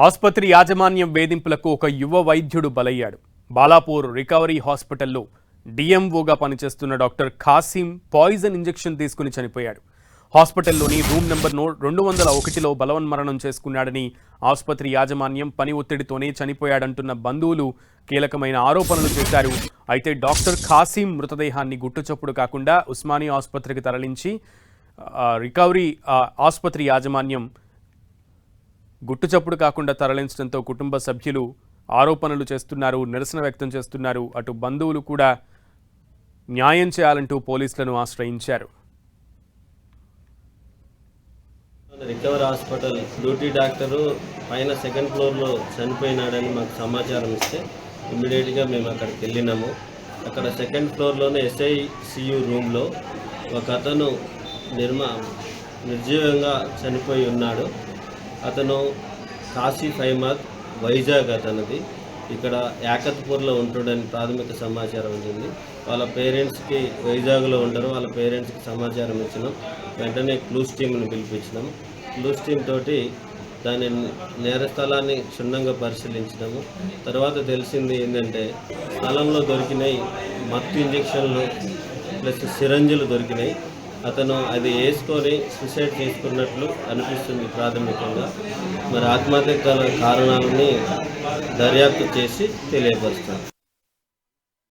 ఆసుపత్రి యాజమాన్యం వేధింపులకు ఒక యువ వైద్యుడు బలయ్యాడు. బాలాపూర్ రికవరీ హాస్పిటల్లో డిఎంఓగా పనిచేస్తున్న డాక్టర్ ఖాసిం పాయిజన్ ఇంజెక్షన్ తీసుకుని చనిపోయాడు. హాస్పిటల్లోని రూమ్ నెంబర్ 201లో బలవన్మరణం చేసుకున్నాడని ఆసుపత్రి యాజమాన్యం పని ఒత్తిడితోనే చనిపోయాడంటున్న బంధువులు కీలకమైన ఆరోపణలు చేశారు. అయితే డాక్టర్ ఖాసిం మృతదేహాన్ని గుట్టుచప్పుడు కాకుండా ఉస్మానియా ఆసుపత్రికి తరలించి రికవరీ ఆసుపత్రి యాజమాన్యం గుట్టుచప్పుడు కాకుండా తరలించడంతో కుటుంబ సభ్యులు ఆరోపణలు చేస్తున్నారు, నిరసన వ్యక్తం చేస్తున్నారు. అటు బంధువులు కూడా న్యాయం చేయాలంటూ పోలీసులను ఆశ్రయించారు. రికవర్ హాస్పిటల్ డ్యూటీ డాక్టరు పైన సెకండ్ ఫ్లోర్లో చనిపోయినాడని మాకు సమాచారం ఇస్తే ఇమ్మీడియట్గా మేము అక్కడికి వెళ్ళినాము. అక్కడ సెకండ్ ఫ్లోర్లోనే SICU రూమ్లో ఒక అతను నిర్జీవంగా చనిపోయి ఉన్నాడు. అతను కాసిఫ్ అహ్మద్, వైజాగ్ అతనిది. ఇక్కడ యాకత్పూర్లో ఉంటాడని ప్రాథమిక సమాచారం ఉంటుంది. వాళ్ళ పేరెంట్స్కి వైజాగ్లో ఉంటారు. వాళ్ళ పేరెంట్స్కి సమాచారం ఇచ్చినాం. వెంటనే క్లూస్ టీమ్ని పిలిపించినాం. క్లూస్ టీమ్ తోటి దాని నేర స్థలాన్ని క్షుణ్ణంగా పరిశీలించినాము. తర్వాత తెలిసింది ఏంటంటే స్థలంలో దొరికినాయి మత్తు ఇంజెక్షన్లు ప్లస్ సిరంజులు దొరికినాయి. అతను అది వేసుకొని సూసైడ్ చేసుకున్నట్లు అనిపిస్తుంది ప్రాథమికంగా. మరి ఆత్మహత్య కారణాలని దర్యాప్తు చేసి తెలియపరుస్తాను.